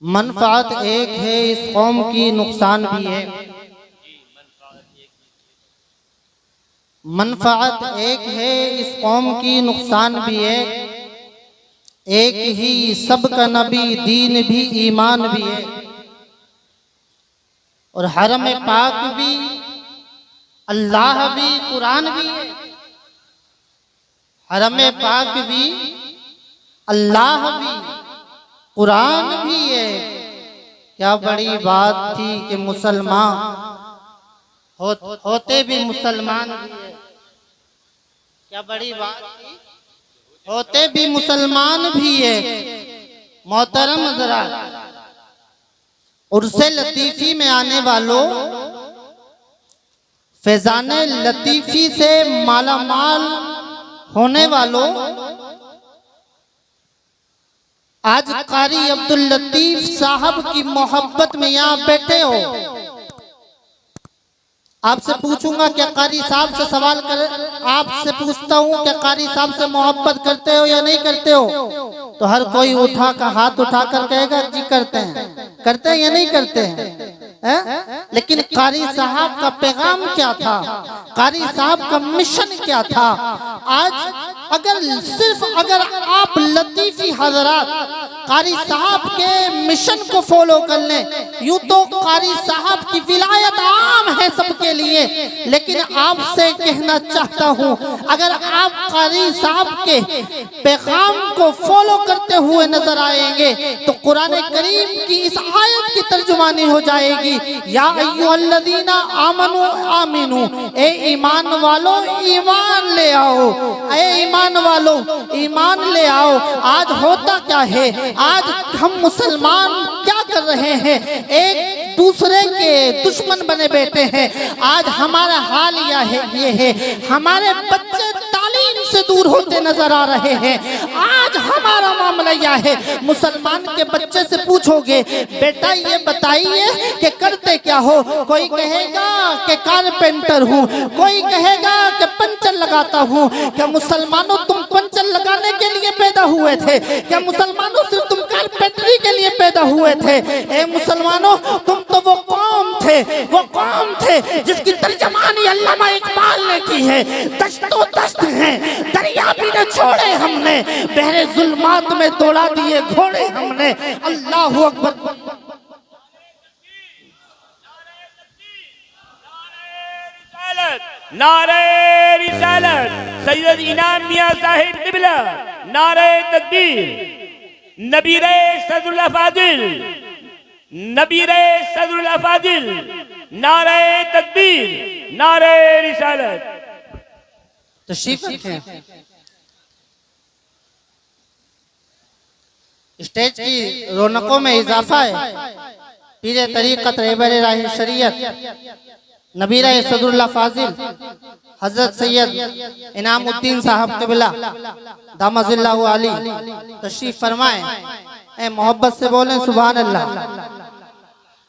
मनफात एक है, इस कौम की नुकसान भी है। मनफात एक है, इस कौम की नुकसान भी है। एक ही सबका नबी, दीन भी, ईमान भी है। और हरम पाक भी, अल्लाह भी, कुरान भी है। हरम पाक भी, अल्लाह भी, कुरान भी है। क्या बड़ी बात थी कि मुसलमान होते भी मुसलमान भी है। क्या बड़ी बात थी, होते भी मुसलमान भी है। मोहतरम हज़रात, उर्से लतीफ़ी में आने वालों, फैज़ाने लतीफ़ी से मालामाल होने वालों, आज कारी अब्दुल लतीफ साहब की मोहब्बत में यहाँ बैठे हो। आपसे पूछूंगा क्या कारी साहब से सवाल कर, आपसे पूछता हूँ क्या कारी साहब से मोहब्बत करते हो या नहीं करते हो? तो हर कोई उठा का हाथ उठाकर कहेगा जी करते हैं या नहीं करते हैं? लेकिन कारी साहब का पैगाम क्या था, कारी साहब का मिशन क्या था? आज अगर आप लतीफी हजरात कारी साहब के मिशन को फॉलो कर लें, यूं तो कारी साहब की विलायत आम है सबके लिए, लेकिन आपसे कहना चाहता हूं, अगर आप कारी साहब के पैगाम को फॉलो करते हुए नजर आएंगे तो कुरान करीम की इस आयत की तर्जुमानी हो जाएगी, या अय्युहल्लज़ीना आमनू आमिनू, ए ईमान वालों ईमान ले आओ, ए ईमान वालों ईमान ले आओ। आज होता क्या है, आज हम मुसलमान क्या कर रहे हैं, एक दूसरे के दुश्मन बने बैठे हैं। आज हमारा हाल ये है, हमारे बच्चे तालीम से दूर होते नजर आ रहे हैं। आज हमारा मामला यह है, मुसलमान के बच्चे से पूछोगे बेटा ये बताइए कि करते क्या हो, कोई कहेगा कि कारपेंटर हूँ, कोई कहेगा कि पंचर लगाता हूँ। क्या मुसलमानों तुम पंचर लगाने के लिए पैदा हुए थे? क्या मुसलमानों सिर्फ तुम कारपेंटरी के लिए पैदा हुए थे? ए मुसलमानों, तुम तो वो कौम थे जिसकी तर्जमानी अल्लामा इकबाल ने की है, दश्तो दश्त हैं दरिया भी न छोड़े हमने, बहरे जुल्मात में दौड़ा दिए घोड़े हमने। अल्लाहु अकबर। नारे रिसालत सैयद इनाम मियां साहिब क़िबला, नारे तकबीर, नबीरे सदरुल फाजिल, नबीरे सदरुल फाजिल, नारे तकबीर, नारे रिसालत। तशरीफ रखें। स्टेज की रौनकों में इजाफा है। पीरे तरीक़त रहबर राह शरीयत नबीरा सदरुल्लाह फाजिल हजरत सैयद इनामुद्दीन साहब क़िबला दामजिल्लाहु अली तशरीफ फरमाएं। ए मोहब्बत से बोलें सुभान अल्लाह।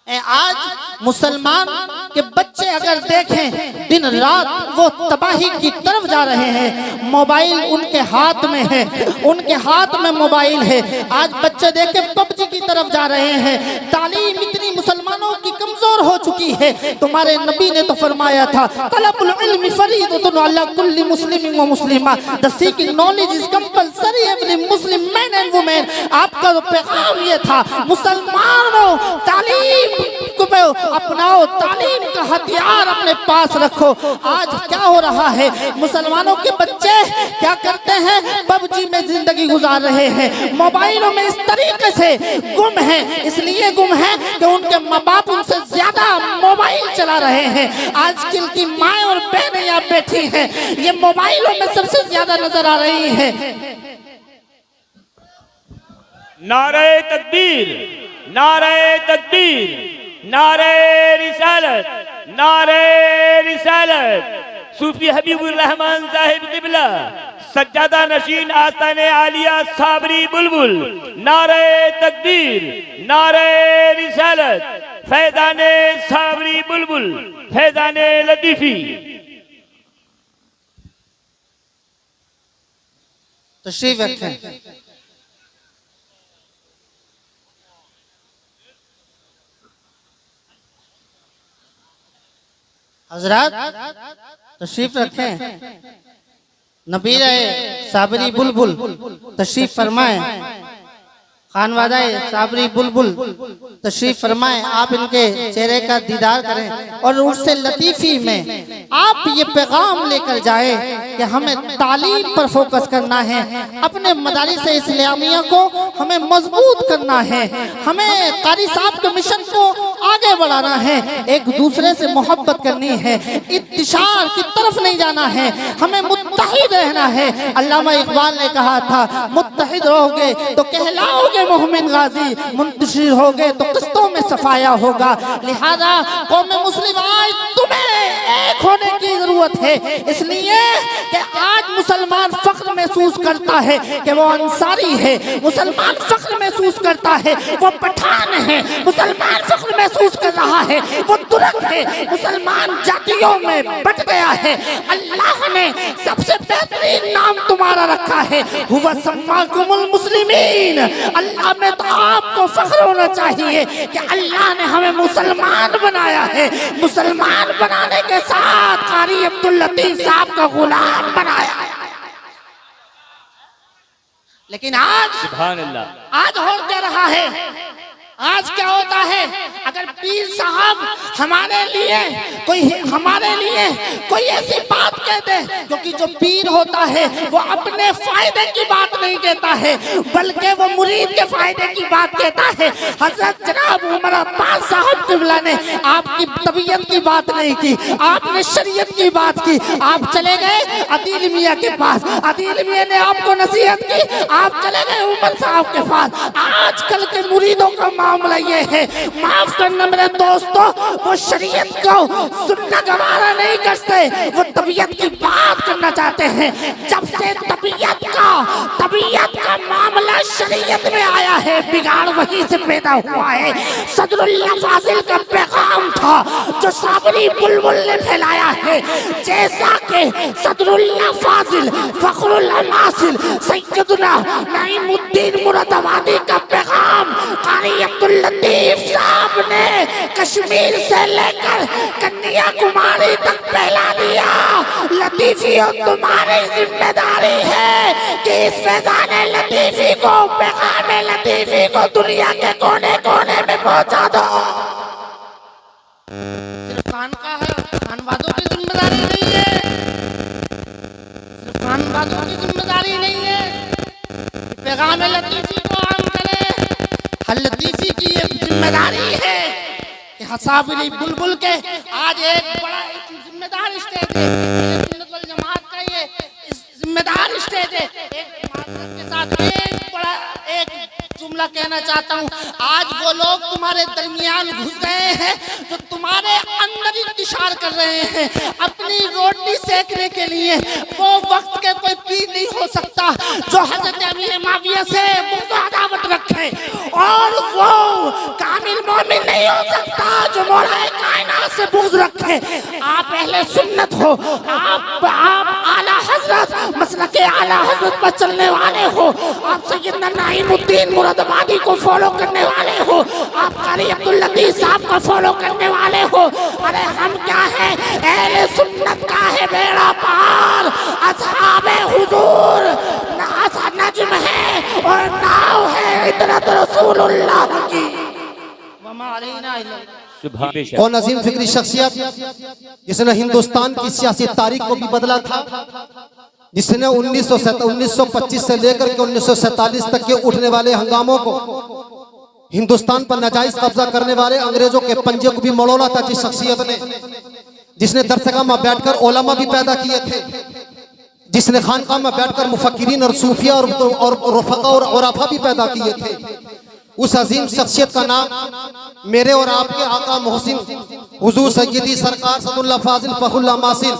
आज मुसलमान के बच्चे अगर देखें दिन रात वो तबाही की तरफ जा रहे हैं। मोबाइल उनके हाथ में है, उनके हाथ में मोबाइल है। आज बच्चे देखे पबजी की तरफ जा रहे हैं। तालीम इतनी मुसलमानों की कमजोर हो चुकी है। तुम्हारे नबी ने तो फरमाया था तलबुल इल्म फरीदतुन अला कुल्ली मुस्लिमिन व मुस्लिमा, the seeking knowledge is compulsory every Muslim man and women. आपका तो पैगाम ये था, मुसलमानों तालीम को अपनाओ, तालीम का हथियार अपने पास रखो। आज क्या हो रहा है, मुसलमानों के बच्चे क्या करते हैं, पबजी में जिंदगी गुजार रहे हैं, मोबाइलों में इस तरीके से गुम हैं। इसलिए गुम हैं कि उनके माँ बाप उनसे ज्यादा मोबाइल चला रहे हैं। आजकल की माएँ और बहनें यहाँ बैठी हैं, ये मोबाइलों में सबसे ज्यादा नजर आ रही है। नारे तकबीर, नारे तकबीर, नारे रिसालत, नारे रिसालत। सूफी हबीबुर रहमान साहिब क़िबला, सज्जादा नशीन आस्ताने आलिया साबरी बुलबुल, नारे तकबीर, नारे रिसालत। फैज़ाने साबरी बुलबुल, फैज़ाने लतीफ़ी। तशरीफ रखें। हजरत तशरीफ रखें। नबी रहे साबरी बुलबुल तशरीफ फरमाए, खानवादाए साबरी बुलबुल तशरीफ फरमाए। आप इनके चेहरे का दीदार करें और उससे लतीफ़ी में आप ये पैगाम लेकर जाए कि हमें तालीम पर फोकस करना है, अपने मदारिस इस्लामिया को हमें मजबूत करना है, हमें कारी साहब के मिशन को आगे बढ़ाना है, एक दूसरे से मोहब्बत करनी है, इंतशार की तरफ नहीं जाना है, हमें मुत्तहिद रहना है। अल्लामा इकबाल ने कहा था, मुत्तहिद रहोगे तो कहलाओगे मोहम्मद गाजी, मुंतशिर हो गए तो किस्तों में सफाया होगा। लिहाजा कौम मुस्लिम आज तुम्हें एक होने की जरूरत है, इसलिए कि आज मुसलमान फख्र महसूस करता है कि वो अंसारी है, मुसलमान फख्र महसूस करता है वो पठान है, मुसलमान फख्र महसूस कर रहा है वो तुर्क है, मुसलमान जातियों में बट गया है। अल्लाह ने सबसे बेहतरीन नाम तुम्हारा रखा है, हुवा सम्माकुमुल मुस्लिमीन। अल्लाह में तो आपको फख्र होना चाहिए कि अल्लाह ने हमें मुसलमान बनाया है, मुसलमान बनाने के साथ कारी अब्दुल लतीफ साहब का गुलाम बनाया है। लेकिन आज सुभान अल्लाह, आज हो क्या रहा है, आज क्या होता है, अगर पीर साहब हमारे लिए कोई ऐसी बात कह दे, क्योंकि जो पीर होता है वो अपने फायदे की बात नहीं कहता है बल्कि वो मुरीद के फायदे की बात कहता है। हजरत जनाब उमर अब्बास साहब किबला ने आपकी तबीयत की बात नहीं की, आपने शरीयत की बात की। आप चले गए अदील मियाँ के पास, अदील मियाँ ने आपको नसीहत की, आप चले गए उमर साहब के पास। आजकल के मुरीदों का मामला ये है, माफ करना मेरे दोस्तों, वो शरीयत को सुनना गवारा नहीं करते, वो तबीयत की बात करना चाहते हैं। जब से तबीयत का मामला शरीयत में आया है, बिगाड़ वहीं से पैदा हुआ है। सदरुल्लाह फाजिल का पैगाम था जो साबरी बुलबुल ने फैलाया है, जैसा कि सदरुल्लाह फाजिल फखरुल अमासिल सैयदना नईमुद्दीन मुरादाबादी का पैगाम कारी अब्दुल लतीफ साहब ने कश्मीर से लेकर कन्याकुमारी तक फैला दिया। लतीफियों तुम्हारी जिम्मेदारी है कि इस फैजान लतीफी को, पैगाम लतीफी को दुनिया के कोने कोने में पहुंचा दो। सिर्फ खानका है, खानवादों की जिम्मेदारी नहीं है, सिर्फ खानवादों की जिम्मेदारी नहीं है, पैगाम लतीफी को आम करे। हर लतीफी की ये जिम्मेदारी है कि हसाबरी बुलबुल के आज एक बड़ा जिम्मेदार स्टेज है, सुन्नत वल जमात का ये जिम्मेदार स्टेज है। एक माजरत के साथ एक बड़ा जुमला कहना चाहता हूँ, आज वो लोग तुम्हारे दरमियान घुस गए हैं जो तुम्हारे अंदर इंतशार कर रहे हैं अपनी रोटी सेकने के लिए। वो वक्त के कोई पीर नहीं हो सकता जो हजरत अमीर माविया से मुदावत रखे, और वो कामिल मोमिन नहीं हो सकता जो मौलाए कायनात से बुग़्ज़ रखे। आप अहले सुन्नत हो, आप आला हजरत मसलक आला हजरत पर चलने वाले हो, आप सैयदना नईमुद्दीन मुरादाबादी को फॉलो करने वाले हो, आप कारी अब्दुल लतीफ साहब को फॉलो करने वाले हो। अरे हम क्या है, अहले सुन्नत का है बेड़ा पार, असहाबे हुजूर नज्म है और नाव है इतरत रसूलुल्लाह की। कौन अजीम फिक्री शख्सियत जिसने हिंदुस्तान की सियासी तारीख को भी बदला था, जिसने 1925 से लेकर के 1947 तक के उठने वाले हंगामों को, हिंदुस्तान पर नाजायज कब्जा करने वाले अंग्रेजों के पंजे को भी मड़ोला था। जिस शख्सियत ने, जिसने दरसगाह में बैठकर ओलमा भी पैदा किए थे, जिसने खानकाह में बैठकर मुफक्किरीन और सूफिया और रफ़क़ा और औराफा भी पैदा किए थे, उस अजीम शख्सियत का नाम मेरे और आपके आका मोहसिन हुजूर सैयदी सरकार सदुल्लाह फाजिल फखरुल मासिल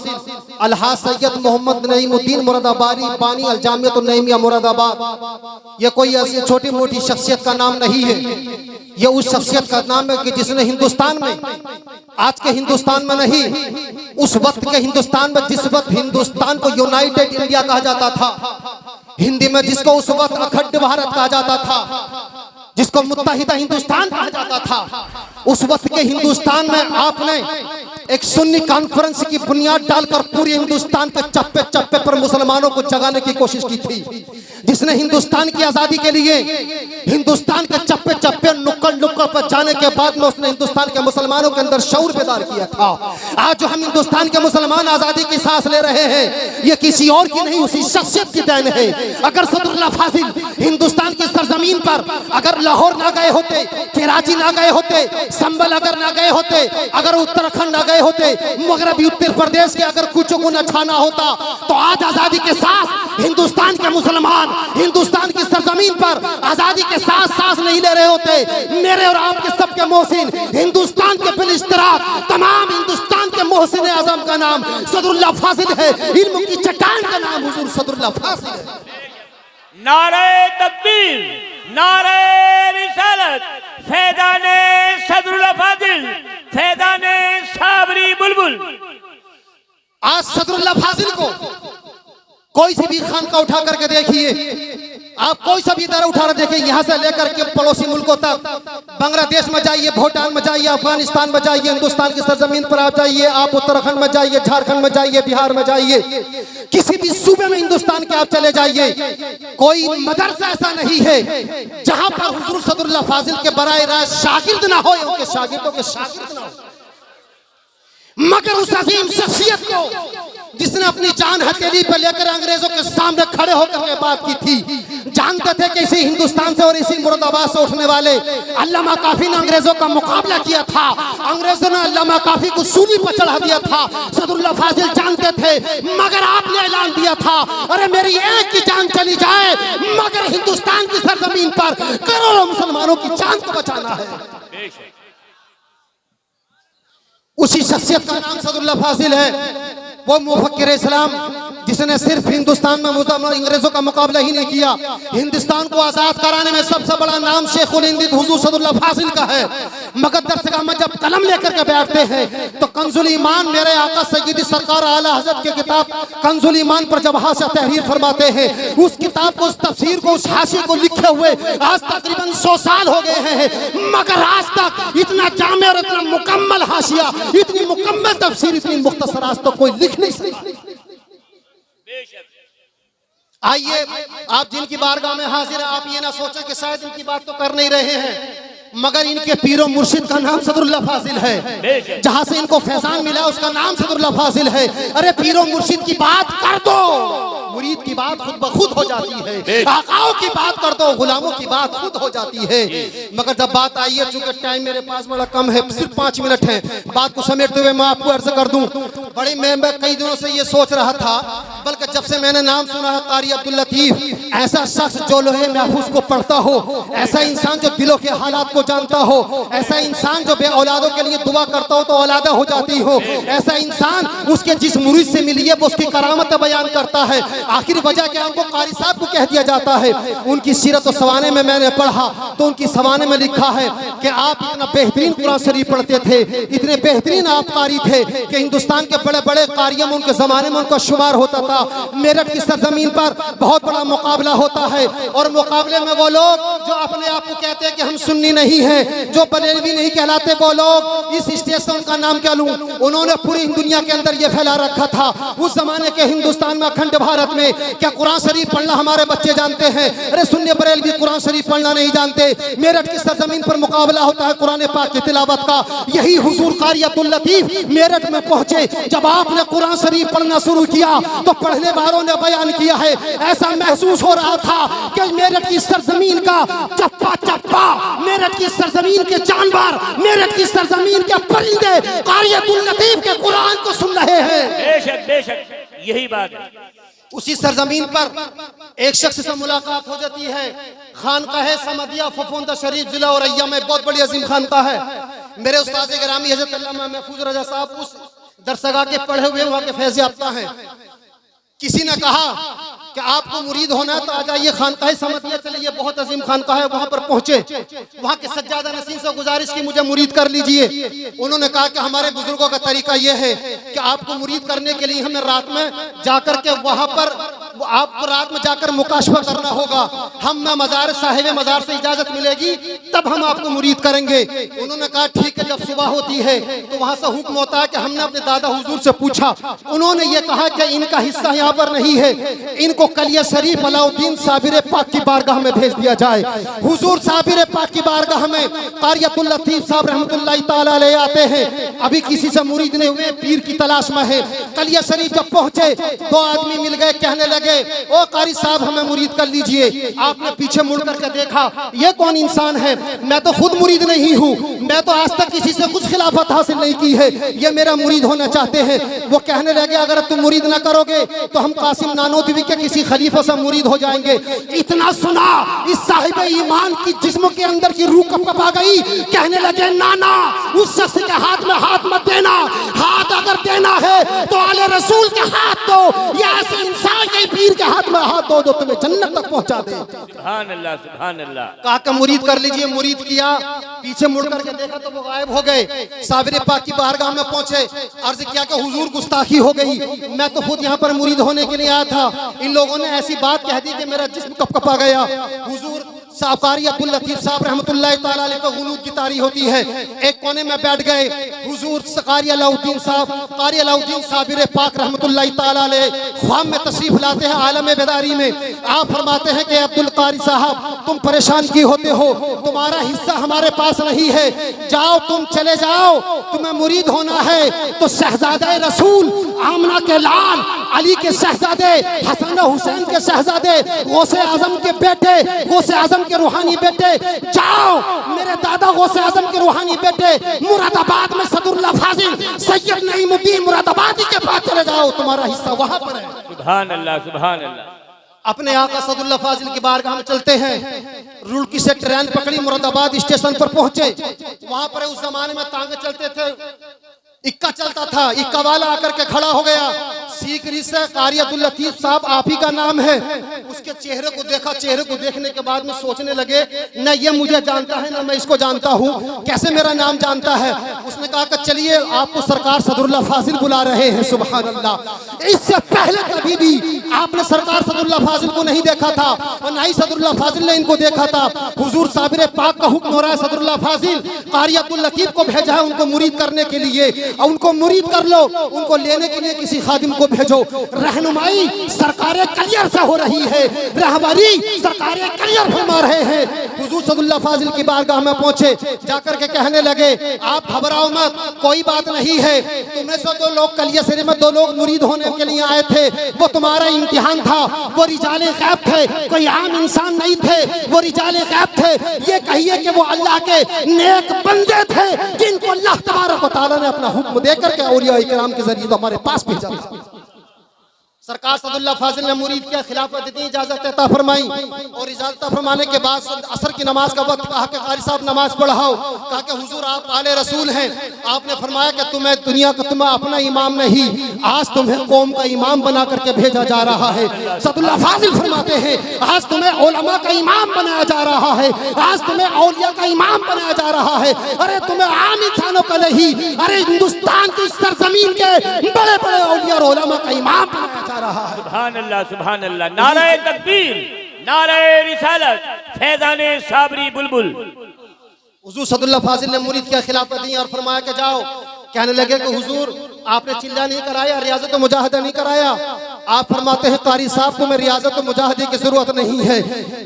अलहाज सैयद मोहम्मद नईमुद्दीन मुरादाबादी बानी अल जामियत नईमिया मुरादाबाद, ये कोई ऐसी छोटी मोटी शख्सियत का नाम नहीं है। ये उस शख्सियत का नाम है कि जिसने हिंदुस्तान में, आज के हिंदुस्तान में नहीं, उस वक्त के हिंदुस्तान में, जिस वक्त हिंदुस्तान को यूनाइटेड इंडिया कहा जाता था, हिंदी में जिसको उस वक्त अखंड भारत कहा जाता था, जिसको मुत्तहिदा हिंदुस्तान कहा जाता था, उस वक्त के हिंदुस्तान में आपने एक सुन्नी कॉन्फ्रेंस की बुनियाद डालकर पूरे हिंदुस्तान के चप्पे चप्पे पर मुसलमानों को जगाने की कोशिश की थी, जिसने हिंदुस्तान की आजादी के लिए हिंदुस्तान के चप्पे चप्पे नुक्कड़ नुक्कड़ पर जाने के बाद में उसने हिंदुस्तान के मुसलमानों के अंदर शऊर बेदार किया था। आज जो हम हिंदुस्तान के मुसलमान आजादी की सांस ले रहे हैं, ये किसी और की नहीं, उसी शख्सियत की देन है। अगर सदरुल्लाह फाजिल हिंदुस्तान की सरजमीन पर अगर लाहौर ना गए होते, कराची ना गए होते, संभल अगर ना गए होते, अगर उत्तराखंड ना गए होते, मगरबी उत्तर प्रदेश के अगर कुछों को न छाना होता, तो आज आजादी के साथ हिंदुस्तान के मुसलमान हिंदुस्तान की सरजमीन पर आजादी के साथ सांस नहीं ले रहे होते। मेरे और आपके सबके मोहसिन हिंदुस्तान के बिलइश्तिराक तमाम हिंदुस्तान के मोहसिन आजम का नाम सदरुल्लाह फाजिल है। इल्म की चट्टान का नाम हुजूर सदरुल्लाह फाजिल है। नारे तकबीर, नारे रिसालत, फैज़ाने सदरुल्लाह फाजिल, फैज़ाने साबरी बुलबुल। आज सदरुल्लाह फाजिल को कोई सी भी खानका उठा करके देखिए, आप कोई सा भी इदारा उठा कर देखिए, यहाँ से लेकर के पड़ोसी मुल्कों तक, बांग्लादेश में जाइए, भूटान में जाइए, अफगानिस्तान में जाइए, हिंदुस्तान की सरजमीन पर आप जाइए, आप उत्तराखंड में जाइए, झारखंड में जाइए, बिहार में जाइए, किसी भी सूबे में हिंदुस्तान के आप चले जाइए, कोई मदरसा ऐसा नहीं है जहां पर हुजूर सदरुल्लाह फाजिल के बराए रास्त शागिर्द ना हो, उनके शागिर्दों के शागिर्द ना हो। मगर उस अजीम शख्सियत को जिसने अपनी जान हथेली पर लेकर अंग्रेजों के सामने खड़े होकर के बात की थी, जानते थे कि इसी हिंदुस्तान से और इसी मुरादाबाद से उठने वाले अल्लामा काफी ने अंग्रेजों का मुकाबला किया था, अंग्रेजों ने अल्लामा काफी को सूली पर चढ़ा दिया था। सदरुल्लाह फाजिल जानते थे, मगर आपने ऐलान दिया था, अरे मेरी एक की जान चली जाए मगर हिंदुस्तान की सरजमीन पर करोड़ों मुसलमानों की जान को बचाना है। उसी शख्सियत का नाम सदरुल्लाह फाजिल है, वो मुफक्किर इस्लाम जिसने सिर्फ हिंदुस्तान में अंग्रेजों का मुकाबला ही नहीं किया, हिंदुस्तान को आजाद कराने में सबसे बड़ा नाम शेखुल हिंद हुजूर सदरुल्लाह फाजिल का है। मगर दरसगाह में जब कलम लेकर के बैठते हैं तो कंजुल ईमान मेरे आका सय्यदी सरकार आला हज़रत की किताब कंजुल ईमान पर जब हाशिया तहरीर फरमाते हैं, उस किताब को, उस तफसीर को, उस हाशिए को लिखे हुए आज तकरीबन 100 साल हो गए हैं, मगर आज तक इतना जामे और इतना मुकम्मल हाशिया, इतनी मुकम्मल तफसीर, इतनी मुख्तसर आज तक कोई लिख नहीं सकता। आइए, आप जिनकी बारगाह में हाजिर है, आप ये ना सोचें कि शायद इनकी बात तो कर नहीं रहे हैं, मगर इनके पीरो मुर्शिद का नाम सदरुल्लाह फाजिल है। जहां से इनको फैजान मिला उसका नाम सदरुल्लाह फाजिल है। अरे पीरो मुर्शिद की बात कर दो, मुरीद की बात खुद ब खुद हो जाती है, आकाओं की बात कर दो, गुलामों की बात खुद हो जाती है। मगर जब बात आई है, चूंकि टाइम मेरे पास बड़ा कम है, सिर्फ 5 मिनट है, बात को समेटते हुए मैं आपको अर्ज कर दूं, बड़ी मैं कई दिनों से ये सोच रहा था, बल्कि जब से मैंने नाम सुना है कारी अब्दुल लतीफ, ऐसा शख्स जो लोहे महफूज को पढ़ता हो, ऐसा इंसान जो दिलों के हालात को जानता हो, ऐसा इंसान जो बे औलादों के लिए दुआ करता हो तो औलादा हो जाती हो, ऐसा इंसान उसके जिस मुरीद से मिली है वो उसकी करामत बयान करता है। आखिर वजह क्या, हमको कारी साहब को कह दिया जाता है। उनकी सीरत और सवाने में मैंने पढ़ा तो उनकी सवाने में लिखा है कि आप इतना बेहतरीन कुरान शरीफ पढ़ते थे, इतने बेहतरीन आप कारी थे कि हिंदुस्तान के बड़े बड़े कारियों में उनके जमाने में उनका शुमार होता था। मेरठ की सरजमीन पर बहुत बड़ा मुकाबला होता है और मुकाबले में वो लोग जो अपने आप को कहते हैं कि हम सुन्नी नहीं है, जो बरेलवी नहीं कहलाते, वो लोग इस स्टेज से उनका नाम क्या लूं, उन्होंने पूरी दुनिया के अंदर ये फैला रखा था। उस जमाने के हिंदुस्तान में, अखंड भारत में, क्या कुरान शरीफ पढ़ना हमारे बच्चे जानते हैं? अरे सुन्नी बरेलवी कुरान शरीफ पढ़ना नहीं जानते। मेरठ की सरजमीन पर मुकाबला होता है कुरान पाक की तिलावत का। यही हुजूर कारी अब्दुल लतीफ मेरठ में पहुंचे। जब आपने कुरान शरीफ पढ़ना शुरू किया तो पढ़ने वालों ने बयान किया है, ऐसा महसूस हो रहा था कि मेरठ की सरजमीन का चप्पा चप्पा, मेरठ की सरजमीन के जानवर, मेरठ की सरजमीन के परिंदे कारी अब्दुल लतीफ के कुरान को सुन रहे हैं। बेशक बेशक, यही बात है। उसी सरजमीन पर एक शख्स से मुलाकात हो जाती है, खानकाह समदिया फफूंदा शरीफ जिला औरैया में, बहुत बड़ी अजीम खानकाह है। मेरे उस्ताद गिरामी हज़रत अल्लामा महफूज रजा साहब उस दरसगाह के पढ़े हुए वहां के फैज़ याफ्ता हैं। किसी ने कहा कि आपको मुरीद होना है तो आ जाइए खानकाह समदिया, चलिए बहुत अजीम खानकाह है, वहां पर पहुंचे। वहां के सज्जादा नसीम से गुजारिश की मुझे मुरीद कर लीजिए। उन्होंने कहा कि हमारे बुजुर्गों का तरीका यह है कि आपको मुरीद करने के लिए हमें रात में जाकर के वहां पर वो आपको रात में जाकर मुकाशवा करना होगा। हम में मजार साहिब मजार से इजाजत मिलेगी तब हम आपको मुरीद करेंगे। उन्होंने कहा ठीक है। जब सुबह होती है तो वहां से हुक्म होता है कि हमने अपने दादा हुजूर से पूछा, उन्होंने ये कहा कि इनका हिस्सा यहाँ पर नहीं है, इनको कलिया शरीफ अलाउद्दीन साबिर पाक की बारगाह में भेज दिया जाए। हुजूर साबिर पाक की बारगाह में कारियतुल लतीफ साहब रहमतुल्लाह ताला ले आते हैं। अभी किसी से मुरीद नहीं हुए, पीर की तलाश में है। कलिया शरीफ जब पहुंचे दो आदमी मिल गए, कहने लगे ओ कारी साहब हमें मुरीद कर लीजिए। आपने पीछे मुड़ करके देखा, ये कौन इंसान है? मैं तो खुद मुरीद नहीं हूँ, मैं तो आज तक किसी से कुछ खिलाफत हासिल नहीं की है, ये मेरा मुरीद होना चाहते हैं। वो कहने लगे अगर तुम मुरीद ना करोगे तो हम कासिम नानोतवी के किसी खलीफा से मुरीद हो जाएंगे। इतना सुना इस साहिब ईमान की जिस्म के अंदर की रूह कपकपा गई। कहने लगे नाना उस शख्स के हाथ में हाथ मत देना, हाथ अगर देना है तो आले रसूल के हाथ दो, या ऐसे इंसान के पीर के हाथ में हाथ दो जो तुम्हें जन्नत तक पहुंचा दे। सुभान अल्लाह, सुभान अल्लाह। कहा कि मुरीद कर लीजिए। मुरीद किया, पीछे मुड़ करके देखा तो वो गायब हो गए। साबिर पाक की बारगाह में पहुंचे, अर्ज किया कि हुजूर गुस्ताखी हो गई, मैं तो खुद यहाँ पर मुरीद होने के लिए आया था, इन लोगों ने ऐसी बात कह दी कि मेरा जिस्म कपकपा गया। हुजूर साहब कारी अब्दुल लतीफ साहब रहमतुल्लाह ताला अलैह को गुनूद की तारी होती है, एक कोने में बैठ गए। हुजूर कारी अलाउद्दीन साबिर पाक रहमतुल्लाह ताला अलैह ख्वाब में तशरीफ लाते हैं आलम बेदारी में। आप फरमाते हैं कि अब्दुल कारी साहब तुम परेशान क्यों होते हो, तुम्हारा हिस्सा हमारे पास नहीं है, जाओ तुम चले जाओ, तुम्हें मुरीद होना है तो शहजादे रसूल आमना के लाल, अली के शहजादे, हसन हुसैन के शहजादे, गौसे आजम के बेटे, गौसे आजम के रूहानी बेटे, जाओ मेरे दादा गौसे आजम के रूहानी बेटे मुरादाबाद में सदरुल्लाह फाजिल सैयद नईमुद्दीन मुरादाबादी के पास चले जाओ, तुम्हारा हिस्सा वहां पर है। सुभान अल्लाह, सुभान अल्लाह। अपने आका सदरुल्लाह फाजिल की बारगाह में चलते हैं। रुड़की से ट्रेन पकड़ी, मुरादाबाद स्टेशन पर पहुंचे। वहां पर उस जमाने में तांगे चलते थे, इक्का चलता था, इक्का वाला आकर के खड़ा हो गया। सीकरी से कारी अब्दुल लतीफ साहब आप ही का नाम है। उसके चेहरे को देखा, चेहरे को देखने के बाद में सोचने लगे न ये मुझे जानता है न मैं इसको जानता हूँ, कैसे मेरा नाम जानता है। उसने कहा कि चलिए आपको सरकार सदरुल्लाह फाजिल बुला रहे हैं। सुभान अल्लाह। इससे पहले कभी भी आपने सरकार सदरुल्लाह फाजिल को नहीं देखा था और न ही सदरुल्लाह फाजिल ने इनको देखा था। हुजूर साबिर पाक का हुक्म हो रहा है, सदरुल्लाह फाजिल कारी अब्दुल लतीफ को भेजा है उनको मुरीद करने के लिए, और उनको मुरीद कर लो, उनको लेने के लिए किसी खादिम को भेजो। रहनुमाई सरकारें क्लियर से हो रही है, रहबरी सरकारें क्लियर फरमा रहे हैं। हुजूर सदरुल्लाह फाजिल की बारगाह में पहुंचे, जाकर के कहने लगे आप घबराओ मत, कोई बात नहीं है, तुम्हें से दो लोग कलिया शरीफ में दो लोग मुरीद होने के लिए आए थे, वो तुम्हारा इम्तिहान था, वो रिजाले गैब थे, कोई आम इंसान नहीं थे, वो रिजाले गैब थे। ये कहिए कि वो अल्लाह के नेक बंदे थे जिनको अल्लाह तबारक व तआला ने अपना हुक्म देकर के औलिया इकराम के जरिए तो हमारे पास भेजा। सरकार सदरुल्लाह फाजिल ने मुरीद के खिलाफत दी, इजाजत अता फरमाई, और इजाजत फरमाने के बाद असर की नमाज का वक्त कहा कि कारी साहब नमाज पढ़ाओ। कहा कि हुजूर आप आले रसूल हैं, आपने फरमाया कि तुम्हें दुनिया का तुम्हें अपना इमाम नहीं, आज तुम्हें कौम का इमाम बना करके भेजा जा रहा है। सदरुल्लाह फाजिल फरमाते हैं आज तुम्हें उलमा का इमाम बनाया जा रहा है, आज तुम्हें औलिया का इमाम बनाया जा रहा है। अरे तुम्हें आम इंसानों का नहीं, अरे हिंदुस्तान की सरजमीन के बड़े बड़े औलिया और उलमा का इमाम बनाया जा रहा है। सुभान अल्लाह, सुभान अल्लाह। नारे तकबीर, नारे रिसालत, फैज़ाने साबरी बुलबुल। हुजूर सदरुल्लाह फाजिल ने मुरीद के खिलाफत दी और फरमाया कि जाओ। कहने लगे कि हुजूर आपने चिल्ला नहीं कराया, रियाजत और मुजाहिदा नहीं कराया। आप फरमाते हैं कारी साहब तुम्हें रियाजत और मुजाहिदे की जरूरत नहीं है,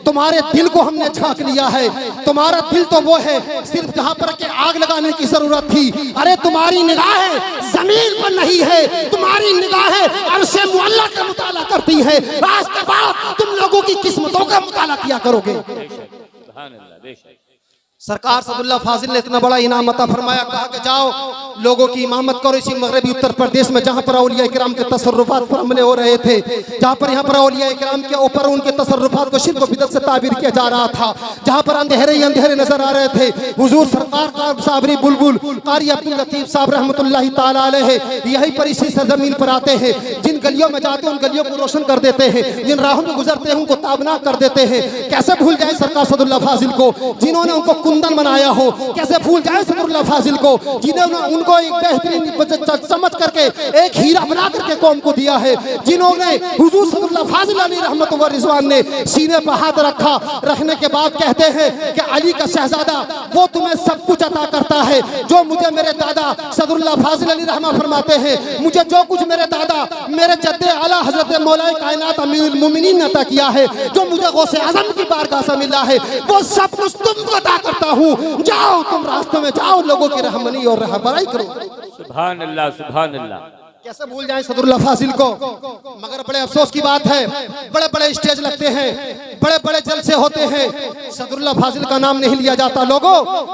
तुम्हारे दिल को हमने झांक लिया है। तुम्हारा दिल तो वो है सिर्फ जहाँ पर के आग लगाने की जरूरत थी। अरे तुम्हारी निगाहें जमीन पर नहीं है, तुम्हारी निगाहें अर्शे मुअल्ला का मुताला करती है। आज के बाद तुम लोगों की किस्मतों का मुताला किया करोगे। सुभान अल्लाह, बेशक। सरकार सदरुल्लाह फाजिल ने इतना बड़ा इनाम अता फरमाया, कहा कि जाओ लोगों की इमामत करो इसी मगरबी उत्तर प्रदेश में जहाँ पर औलिया इकराम के तसर्रुफात पर हमले हो रहे थे, जहाँ पर यहाँ पर औलिया इकराम के ऊपर उनके तसर्रुफात को शिर्क व बिदअत से ताबीर किया जा रहा था, जहाँ पर अंधेरे ही अंधेरे नजर आ रहे थे। हुजूर सरकार का साबरी बुलबुल कारी अब्दुल लतीफ साहब रहमतुल्लाह ताला अलैह यहीं पर इसी सरजमीन पर आते हैं, जिन गलियों में जाते हैं उन गलियों को रोशन कर देते हैं, जिन राहों में गुजरते हैं उनको ताबना कर देते हैं। कैसे भूल जाए सरकार सदरुल्लाह फाजिल को, जिन्होंने उनको कुंदन बनाया हो, कैसे भूल जाए सदरुल्लाह फाजिल को जिन्होंने उनको एक बेहतरीन चमच करके एक हीरा बना करके कौम को दिया है, जिन्होंने हुजूर सदरुल्लाह फाजिल अली रहमत व रिजवान ने सीने पर हाथ रखा, रखने के बाद कहते हैं कि अली का शहजादा वो तुम्हें सब कुछ अता करता है जो मुझे मेरे दादा सदरुल्लाह फाजिल अली रहमा फरमाते हैं, मुझे जो कुछ मेरे दादा मेरे जद्दे आला हजरत मौलाए कायनात अमीरुल मोमिनीन ने अता किया है, जो मुझे गौसे आजम की बारगाह से मिला है, वो सब कुछ तुमको अता करता हूँ। जाओ तुम रास्ते में जाओ, लोगों की रहमनी और रहबराई करो। सुभान अल्लाह, सुभान अल्लाह। कैसे भूल जाएं सदरुल्लाह फाजिल को। मगर बड़े अफसोस की बात है, बड़े बड़े स्टेज लगते हैं, बड़े बड़े जलसे होते हैं, सदरुल्लाह फाजिल का नाम नहीं लिया जाता। लोगों,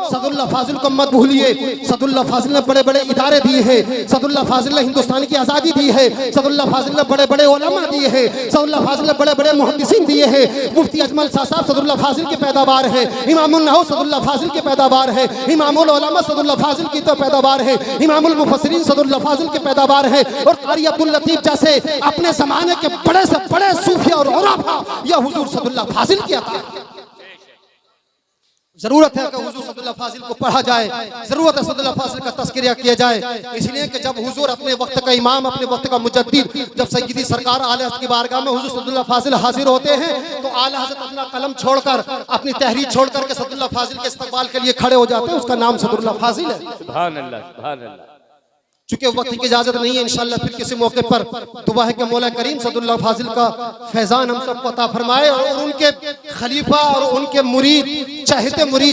सदरुल्लाह फाजिल को मत भूलिए। सदरुल्लाह फाजिल ने बड़े बड़े इदारे दिए हैं, सदरुल्लाह फाजिल ने हिंदुस्तान की आज़ादी दी है, सदरुल्लाह फाजिल ने बड़े बड़े उलमा दिए हैं, सदरुल्लाह फाजिल ने बड़े बड़े मुहद्दिसीन दिए हैं। मुफ्ती अजमल शाह साहब सदरुल्लाह फाजिल की पैदावार है, इमामुल नहव सदरुल्लाह फाजिल की पैदावार है, इमामुल उलमा सदरुल्लाह फाजिल की तो पैदावार है, इमामुल मुफस्सिरीन सदरुल्लाह फाजिल की पैदावार है। और कारी अब्दुल लतीफ जैसे अपने जमाने के बड़े से बड़े सूफी और उलमा यह हुजूर सदरुल्लाह फाजिल की अता है। जरूरत है कि हुजूर सदरुल्लाह फाजिल को पढ़ा जाए, जरूरत है सदरुल्लाह फाजिल का तस्करिया किया जाए, इसलिए कि जब हुजूर अपने वक्त का इमाम, अपने वक्त का मुजद्दिद, जब सय्यदी सरकार आला हज़रत की बारगाह में हुजूर सदरुल्लाह फाजिल हाजिर होते हैं तो आला हज़रत अपना कलम छोड़कर, अपनी तहरीर छोड़कर के सदरुल्लाह फाजिल के इस्तकबाल के लिए खड़े हो जाते हैं। उसका नाम सदरुल्लाह फाजिल है। सुभान अल्लाह, सुभान अल्लाह। चूंकि वक्त की इजाजत नहीं है, इंशाअल्लाह फिर किसी मौके पर दुआ है कि मौला करीम सदरुल्लाह फाजिल का फैजान हम सबको अता फरमाए और उनके खलीफा और उनके मुरीद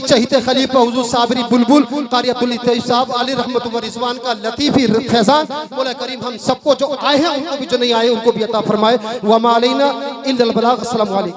चहीते खलीफा हुजूर साबरी बुलबुल कारी अब्दुल लतीफ साहब अली रहमत व रिजवान का लतीफी फैजान मौला करीम हम सबको, जो आए हैं उनको भी, जो नहीं आए उनको भी अता फरमाए। व मा अलैना इल्लल बलाग। अस्सलामु अलैकुम।